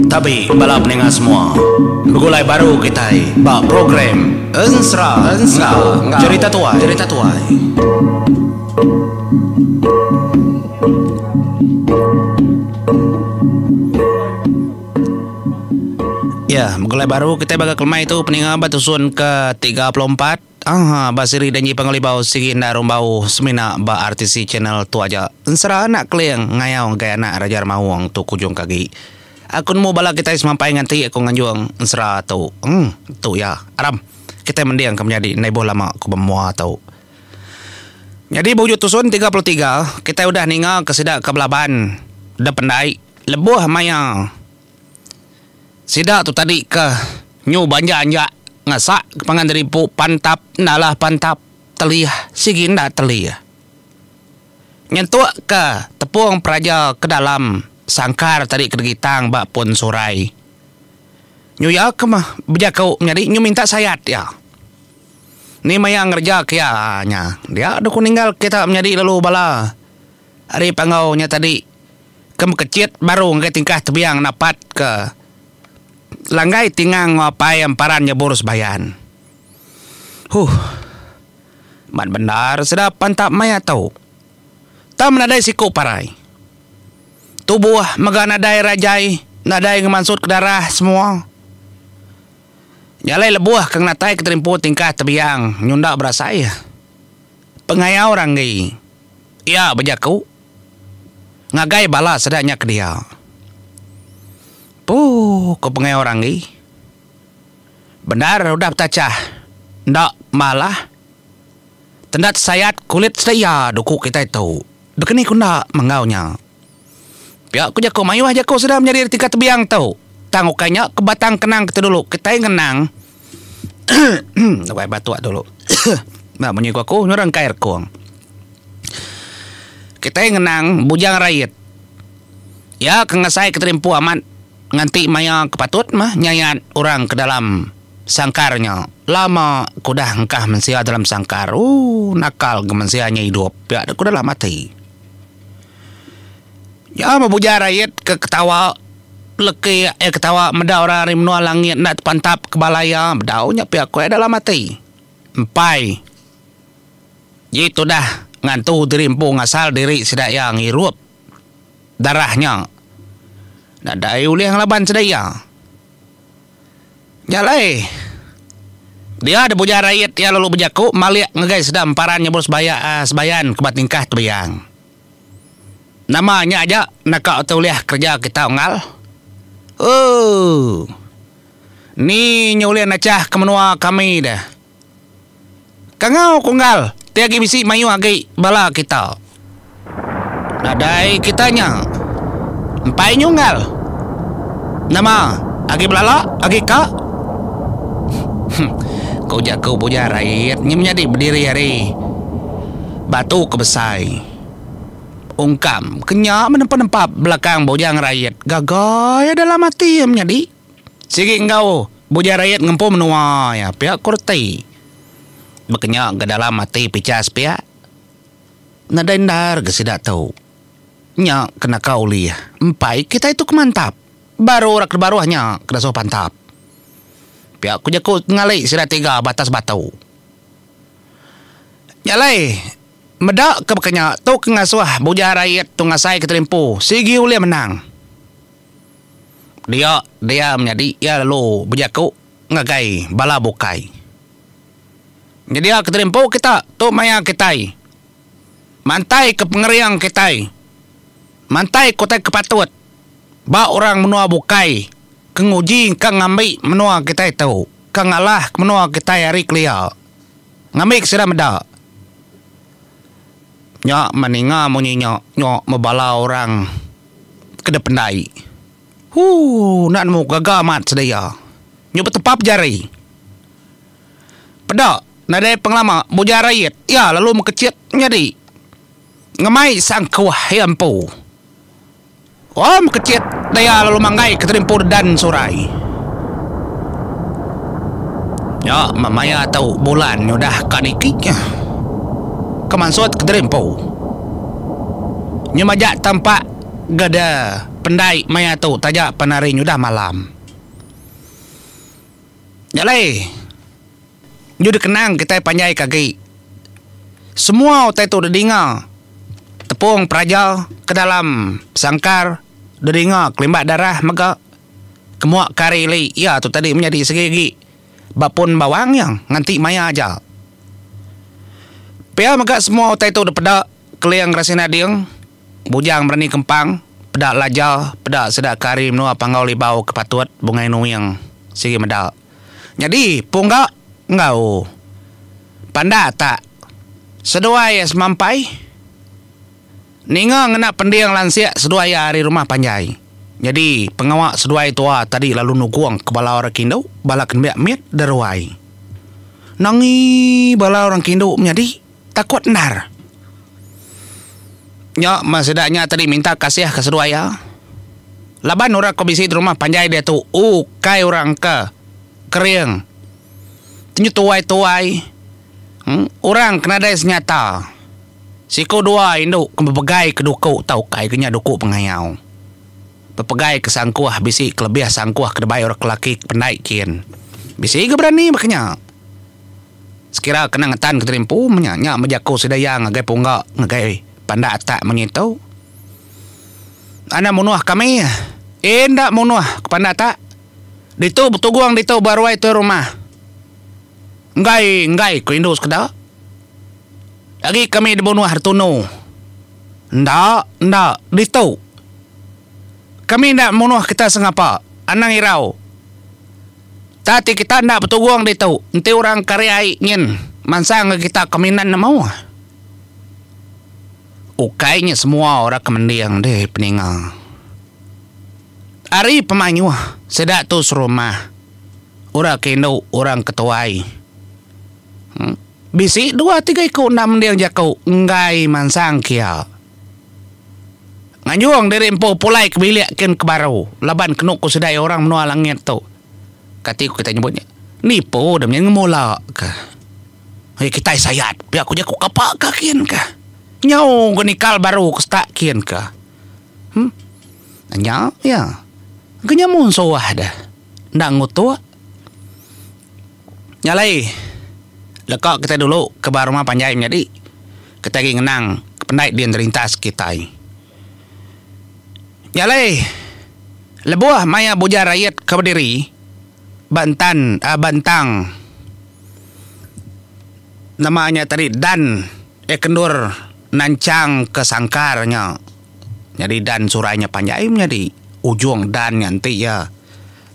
Tapi balap ninga semua begulai baru kita bak program Ensra cerita tuai ya begulai baru kita bakal kelmai itu peninga batusun ke 34 basiri dan pengelibau sigi ndarum bau semina ba RTC channel tu aja Ensra nak kleng ngayau gaya nak rajar mawang tu kujung kaki akun mo bala kita semampai nganti aku nganjuang Ensra tu tu ya aram kita mendiang ke menjadi naiboh lama ku bemua tau. Jadi bujut tusun 33 kita udah ningal ke sidak ke Belaban udah pendai lebuh maya sidak tu tadi ke nyu banja anja ngasak ke panganderipu pantap nalah pantap telih sigi ndak telih nyentuak ke tepung praja ke dalam sangkar tadi kedegitang bak pun surai nyu ya ke mah bejakau nyari nyu minta sayat ya ni maya ngerja kaya nya dia ada ku ninggal kita menjadi lalu bala hari pangau nya tadi kem kecit baru ngai tingkah tebiang napat ke langgai tingang ngapai amparan boros bayan man benar sedap pantap maya tau tak menadai siku parai tubuh maga nadai rajai nadai ngemansut ke darah semua nyalai lebuah kang natai keterimpu tingkah tebiang nyundak berasa ya pengayau orang gay ya bejaku ngagai bala sedaknya ke dia ke pengayau orang gay benar udah betacah ndak malah tendat sayat kulit saya duku kita itu dekeni kunda mengaunya pihak ku jako mayu aja kau sudah menjadi tingkat tebiang tau tanggukannya ke batang kenang kita dulu kita yang kenang nak batu dulu nak bunyi aku nyorang kair kuang kita yang kenang bujang rakyat ya kengasai keterimpu aman nganti maya kepatut mah nyayat orang ke dalam sangkarnya lama kudah engkah mensia dalam sangkar nakal gemensianya hidup ya kudah lah mati ya mabuja rakyat ke ketawa leki ketawa meda orang rimnua langit nak pantap ke balaya medaunya pihak ku dalam mati empai itu dah ngantu dirimpu ngasal diri sedak yang hirup darahnya nadai uli yang laban sedaya nyalai dia ada buja rakyat ya lalu bejaku maliak ngegai sedam parannya bos sebayan kebat tingkah tebiang namanya aja nak kau tuliah kerja kita ngal ni nyulian acah kemenua kami dah kangau kunggal tiagi bisi mayu agi bala kita nadai kitanya empai nyunggal nama agi belala agi ka kau jago puja rakyat nyemnya di berdiri hari batu kebesai ungkam kenya menempat belakang bojang rakyat gagai dalam hati menjadi sigi engkau bojang rakyat ngempu menua ya pihak kurti bekenya ke dalam hati picas pihak nadendar ke sidak tahu nya kena kau liah empai kita itu kemantap baru rak baruhnya kena so pantap pihak ku jago ngalai sidak tiga batas batau nyalai medak ke bekenya tu kengasuah buja rakyat tu ngasai keterimpu sigi ulia menang dia menjadi ya lalu bejaku ngagai bala bukai jadi dia keterimpu kita tu maya kitai mantai ke pengeriang kitai mantai kotai kepatut ba orang menua bukai kenguji kang ngambil menua kita itu kang alah menua kita hari kelia ngambil sudah medak nya maninga munyi nya mebala orang kedependai nak mu gagamat sedaya nyu betepap jari pedak nadai penglama buja rakyat ya lalu mekecit nyadi ngemai sang kuah yampu mekecit daya lalu manggai keterimpur dan surai ya mamaya tahu bulan udah kadikiknya kemansut keterimpu Nyemajak tampak gada pendai maya tu tajak penari nyudah malam. Jalai. Nyudah kenang kita panjai kaki. Semua otai tu dengar. Tepung praja ke dalam sangkar dengar kelimbat darah maka kemuak kari li. Ya tu tadi menjadi segi bapun bawang yang nganti maya aja. Pia maka semua otai tu depada keliang rasina diang. Bujang berani kempang, pedak lajal, pedak sedak kari menua pangau libau kepatut bungai nuyang sigi medal. Jadi punggak ngau. Panda tak seduai semampai. Ninga ngena pendiang lansia seduai hari rumah panjai. Jadi pengawak seduai tua tadi lalu nuguang ke bala orang Kindo, bala kenbiak miat daruai. Nangi bala orang Kindo menjadi takut nar. Nya masedaknya tadi minta kasih ke seduaya. Laban orang komisi di rumah panjai dia tu. Kai orang ke kering. Tunjuk tuai-tuai. Orang kena dai senyata. Siku dua induk kebegai ke duku tau kai kenya duku pengayau. Bepegai ke sangkuah bisi kelebih sangkuah ke debai orang kelaki pendai kian. Bisi ke berani makanya. Sekira kena ngetan ke terimpu menyanyi menjaku sedaya ngagai punggak ngagai panda tak menyitu. Ana munuah kami. Ndak munuah kepanda tak. Ditu betuguang ditu baru itu rumah. Ngai ku indus kedak. Lagi kami dibunuh hartunu. Ndak ditu. Kami ndak munuh kita sengapa. Anang irau. Tati kita ndak betuguang ditu. Nanti orang karyai nyin. Mansang kita keminan na mau. Ukainya semua orang kemendiang deh peningal. Ari pemanyu sedak tu serumah. Orang kendo orang ketuai. Bisi 2-3 ikut 6 mendiang jakau ngai mansang kia. Nganyuang dari empo pulai kebiliak ken kebaru. Laban kenuk ku sedai orang menua langit tu. Katiku kita nyebutnya. Nipu damnya ngemula ka. Hei kita sayat. Biar aku jaku kapak kakian ka. Nyau genikal baru kestak kian ka. Nyau ya. Genyamun sawah dah. Ndak ngutua. Nyalai. Lekak kita dulu ke bar rumah panjai jadi. Kita lagi ngenang pendai dia terintas kita. Nyalai. Lebuah maya buja rakyat ke berdiri. Bantang. Namanya tadi Dan Ekendur nancang ke sangkarnya. Jadi dan surainya panjai menjadi ujung dan nanti ya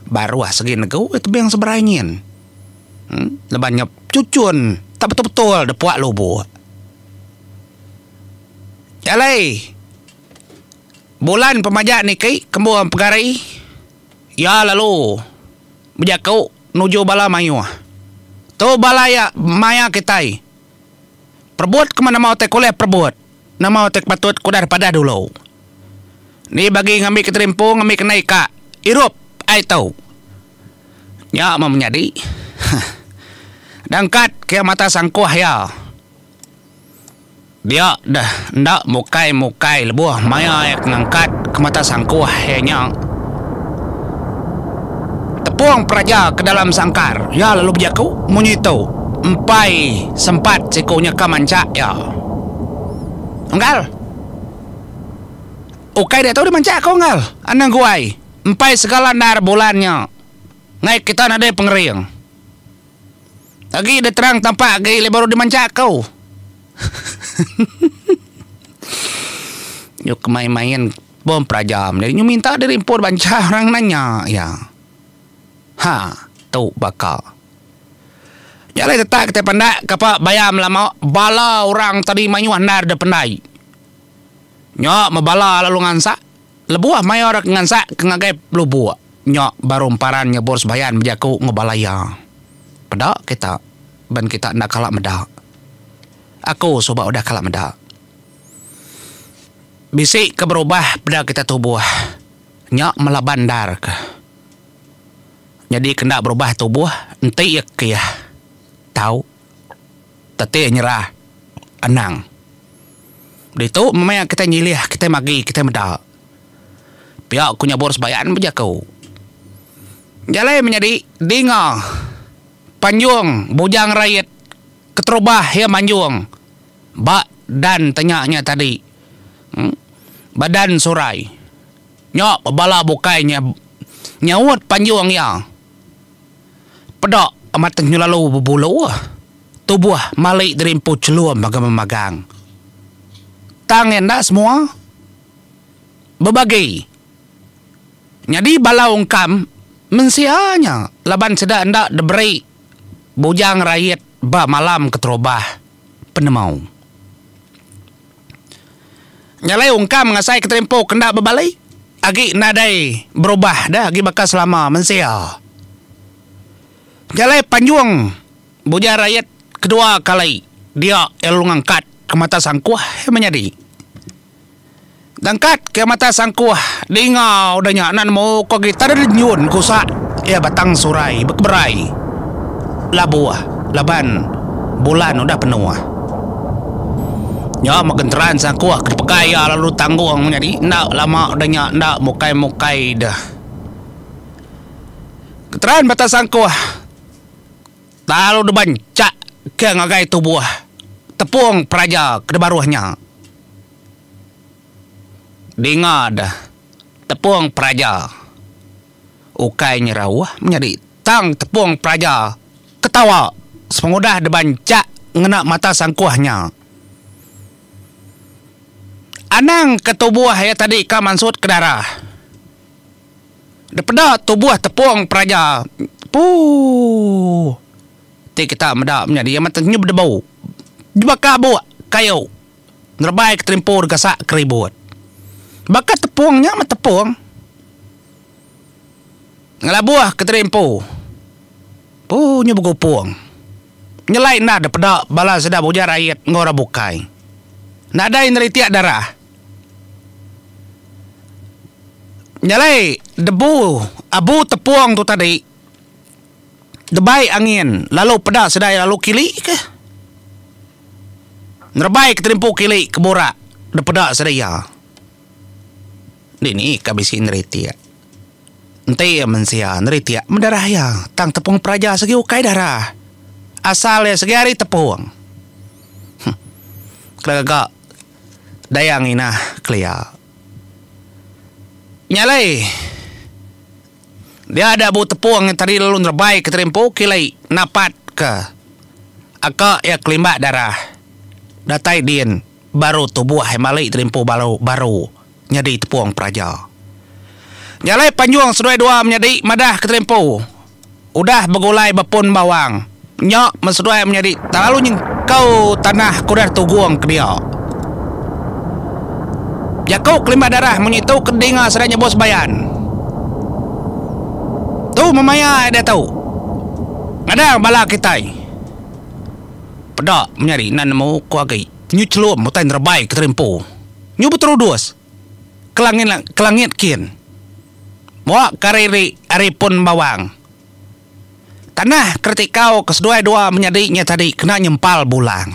baru segi negau itu yang seberanyin. Lebannya cucun tak betul-betul depuak lubu. Jalai bulan pemajak ni kai kembuan pegari. Ya lalu berjakau nuju bala mayu. Tu bala ya maya kitai. Perbuat kemana mau tek kuliah perbuat. Nama mau tek patut kudar pada dulu. Ni bagi ngambil keterimpu ngambil kenai kak. Irup ai tau. Ya mau menjadi. Dangkat ke mata sangkuah ya. Dia dah ndak mukai lebuah maya ek ngangkat ke mata sangkuah hanya. Tepuang praja ke dalam sangkar. Ya lalu berjaku munyitu. Empai sempat sikunya kamancak ya. Enggal. Ukai dia tahu dia mancak kau enggal. Anang guai. Empai segala nar bulannya. Ngai kita nade pengering. Lagi dia terang tampak gay baru dimancak kau. Yuk main-main bom prajam. Jadi nyu minta dari impor banca orang nanya ya. Tu bakal. Jalai tetap kita pendak kapa bayam lama bala orang tadi manyu andar de pendai. Nyok mabala lalu ngansak. Lebuah mayo orang ngansak kengagai lubu. Nyok baru emparan nyebor sebayan berjaku ngebalaya. Pedak kita ban kita ndak kalak medak. Aku soba udah kalak medak. Bisik ke berubah bedak kita tubuh. Nyok melabandar ke. Jadi kena berubah tubuh enti ya tahu tete nyerah anang Dito mamaya kita nyilih, kita magi, kita medak. Pihak ku nyabur sebayaan berjakau. Jalai menjadi dinga panjung bujang rakyat keterubah ya manjung. Bak dan tanyanya tadi. Badan surai. Nyok bala bukainya nyawat panjung ya. Pedak amat lalu berbulu. Tubuh malik dari empu celuam magang-magang. Tangan dah semua berbagi. Jadi bala ungkam mensianya laban sedak ndak diberi bujang rakyat ba malam keterubah penemau. Nyalai ungkam ngasai ketempo kena berbalik. Agi nadai berubah dah agi bakal selama mensia. Nyalai panjung bujang rakyat kedua kali dia elung angkat ke mata sangkuah menjadi. Dangkat ke mata sangkuah dingau udahnya nan mau kau kita ada nyun kusa ya batang surai berberai labuah laban bulan udah penuh ya magenteran sangkuah kepekai ya lalu tanggung menjadi ndak lama udahnya ndak mukai dah keteran mata sangkuah lalu debancak ke ngagai tubuh tepung praja kedebaruhnya dingad tepung praja ukai nyerawah menjadi tang tepung praja ketawa sepengudah debancak ngena mata sangkuahnya anang ke tubuh ya tadi ka mansut ke darah depeda tubuh tepung praja ti kita medak menjadi yang matanya berdebau jebaka bau kayu nerbaik terimpur gasak keribut bakat tepungnya mah tepung ngelabuah keterimpu punya begopong nyelain nada pedak bala sedap ujar rakyat ngora bukai nada yang tiak darah nyalai debu abu tepung tu tadi debai angin lalu pedak sedai lalu kili ke nerbaik keterimpu kili keborak depedak sedaya ini kabisi neritia. Ente ya mensia neritia mendarah ya. Tang tepung praja segi ukai darah. Asalnya segi hari tepung. Kelagak dayang ina klia. Nyalai. Dia ada bu tepung yang tadi lalu nerbaik keterimpu kilai napat ke. Aka ya kelima darah. Datai din baru tubuh hemalik terimpu baru. Nyadi tepung praja. Nyalai panjuang sedua dua menjadi madah keterimpu. Udah begulai bepun bawang. Nyok mesedua menjadi terlalu nyengkau tanah kudar tuguang ke dia. Jakau kelima darah menyitu kedinga sedanya bos bayan. Tu memaya dia tahu. Ada bala kita. Pedak menjadi nan mau kuagai. Nyu celum mutain terbaik keterimpu. Nyu beterudus. Kelangit kin. Muak kariri aripun bawang. Tanah ketikau kesedua dua menjadinya tadi kena nyempal bulan.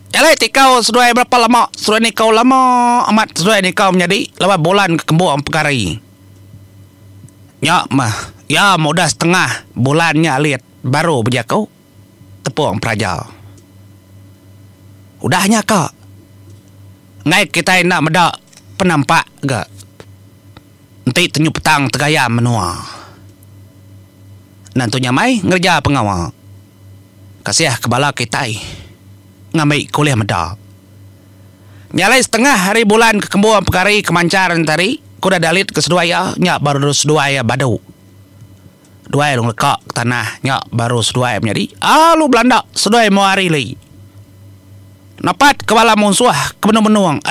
Jalai tikau sedua berapa lama? Sedua ni kau lama amat sedua ni kau menjadi lawan bulan ke kembung pekari. Ya mah, ya mudah setengah bulannya lihat baru berjakau tepung praja. Udahnya kak. Ngai kita nak medak penampak gak. Nanti tenyu petang tegaya menua. Nantunya mai ngerja pengawal. Kasih kebala kita ngambil kuliah medak. Nyalai setengah hari bulan ke kembuan pekari kemancaran tari. Kuda dalit ke sedua ya. Nyak baru sedua ya badu. Dua ya dong lekak ke tanah. Nyak baru sedua ya menjadi. Lu Belanda sedua ya mau hari lagi. Napat kepala musuh kebenuang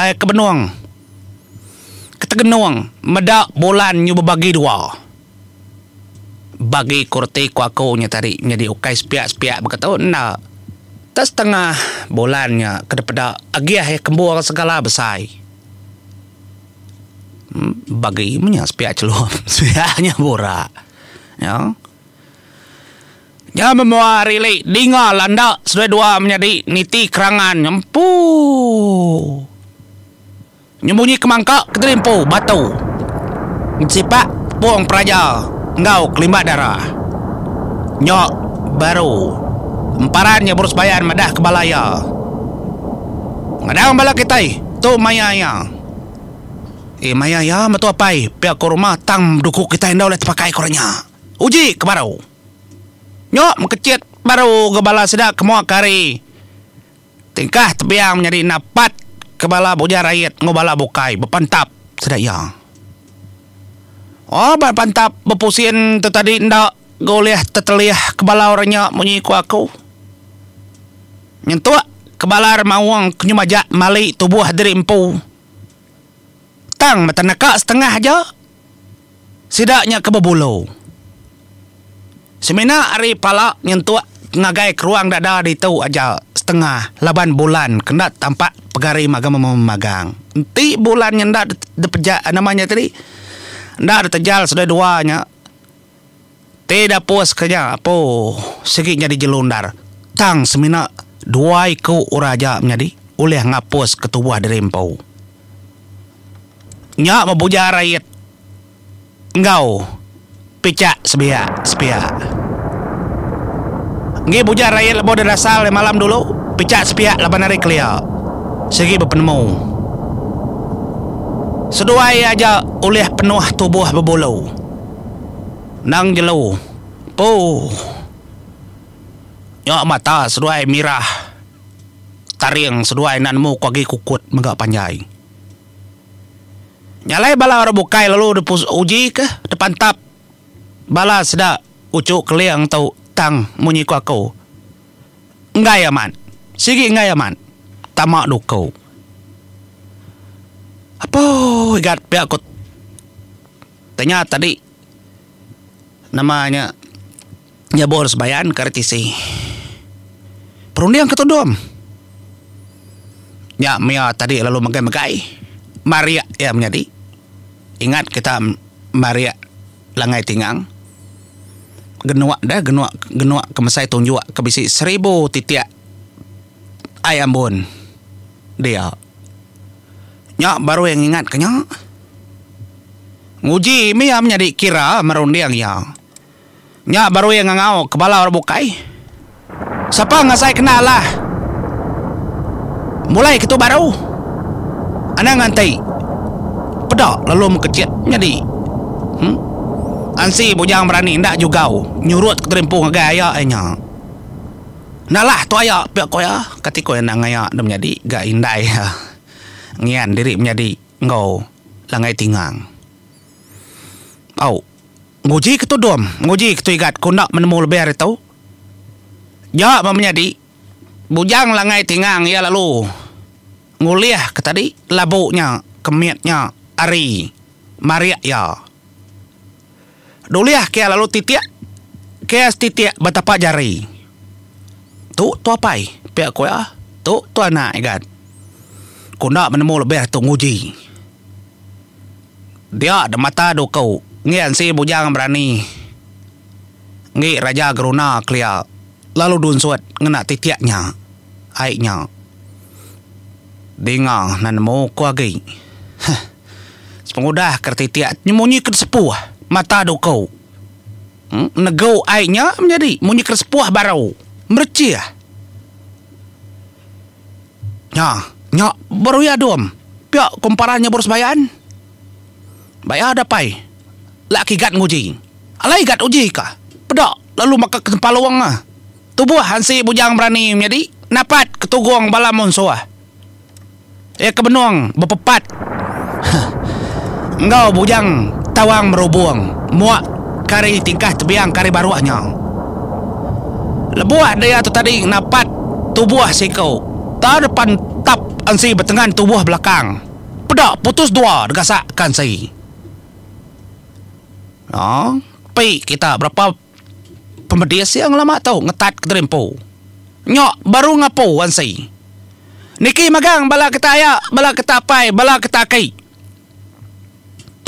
ketegenuang medak bulan nyu berbagi dua bagi kurti kuakunya tadi menjadi ukai sepiak berkata nak tas tengah bulannya kedepada agiah ya kembuang segala besar bagi punya sepiak celum sepiaknya borak ya Ya memuari li dinga landa sudah dua menjadi niti kerangan nyempu. Nyembunyi kemangka keterimpu batu. Sipak puang praja engkau kelimbat darah. Nyok baru emparannya burus bayan madah ke balaya. Ngadang bala kitai tu mayaya. Mayaya matu apai pihak ke rumah tang dukuk kita hendak oleh terpakai koranya. Uji ke baru. Nyok mekecit baru kebala sedak kemua kari. Tingkah tebiang menjadi napat kebala bujar rakyat ngobala bukai berpantap sedak yang. Oh berpantap berpusin tu tadi ndak goleh teteliah kebala orangnya menyiku aku. Nyentuak kebala remawang kenyumajak mali tubuh diri empu. Tang mata nakak setengah aja. Sidaknya kebebulu. Semina hari pala nyentuak ngagai keruang dada di tu aja setengah 8 bulan kena tampak pegari magang memagang. Nanti bulan yang ndak depejak namanya tadi. Ndak terjal sudah duanya. Tidak puas kenya apa sikit jadi jelundar. Tang semina dua iku uraja menjadi oleh ngapus ketubuh dari empau. Nyak membuja rakyat. Engkau picak sebiak. Ngi buja rakyat lebo dari asal malam dulu. Picak sebiak 8 hari kelia. Segi berpenemu. Seduai aja oleh penuh tubuh berbulu. Nang jelu. Nyak mata seduai mirah. Taring seduai nanmu kaki kukut megak panjai. Nyalai bala orang bukai lalu dipus uji ke depan tap. Bala sedak ucuk keliang tau tang munyiku aku. Enggak ya man. Sigi enggak ya man. Tamak dukau. Apa igat pihak aku. Tanya tadi. Namanya Nyabor Sebayan Karitisi. Perundiang ketudum. Ya Mia tadi lalu megai-megai. Maria ya menjadi. Ingat kita Maria langai tingang. Genuak kemesai tunjuk kebisi 1000 titiak ayam bun. Dia. Nyak baru yang ingat kenya. Nguji Mia menjadi kira merundiang ya. Nyak baru yang ngangau kepala orang bukai. Siapa ngasai kenal lah. Mulai kita baru. Anak ngantai pedak lalu mekecit jadi ansi bujang berani ndak juga nyurut keterimpung gaya nya nalah tu aya pihak ko ya katiko yang ngaya dem jadi ga indai ya ngian diri menjadi ngau langai tingang au nguji ketudom nguji ketuigat kundak menemu lebih hari tau ya menjadi bujang langai tingang ya lalu nguliah ke tadi labuknya kemiatnya ari Maria ya duliah kia lalu titiak kia titiak betapa jari tu apa pihak ko ya tu anak igat kuna menemu lebih tu nguji dia ada mata do kau ngian si bujang berani ngi raja geruna klia lalu dunsuat ngena titiaknya aiknya dengar nan mau kuagi. Sepengudah kertitiak nyemunyi ke sepuh mata do kau. Negau airnya menjadi munyi ke sepuh barau. Mercia. Nya baru ya dom. Pihak komparannya boros bayan. Bayar ada pai. Laki gat nguji. Alai gat uji kah? Pedak lalu maka ke tempat luang ah. Tubuh hansi bujang berani menjadi napat ketugong balamun soah. Kebenuang berpepat. Engkau bujang tawang merubuang. Muak kari tingkah tebiang kari baruahnya. Lebuah dia tu tadi napat tubuh si kau. Tak depan tap ansi bertengan tubuh belakang. Pedak putus dua degasakkan si. Pi kita berapa pemedias yang lama tahu ngetat keterimpu. Nyok baru ngapu ansi. Niki magang bala kita aya, bala kita apai, bala kita kai.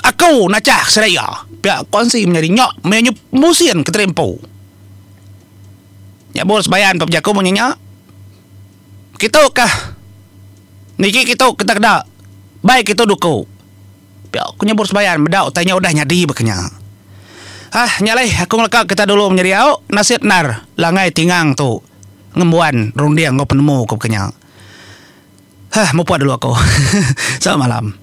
Aku nacah seraya. Pihak konsi menjadi nyok menyup musian keterimpu. Nyabur sebayan pepjaku menyenyak. Kita kah? Niki kita keda. Baik itu duku. Piak aku nyabur sebayan bedak tanya udah nyadi bekenya. Nyalai aku ngelekak kita dulu menjadi au nasit nar langai tingang tu. Ngembuan rundiang kau penemu kau bekenya. Mau puas dulu aku. Selamat malam.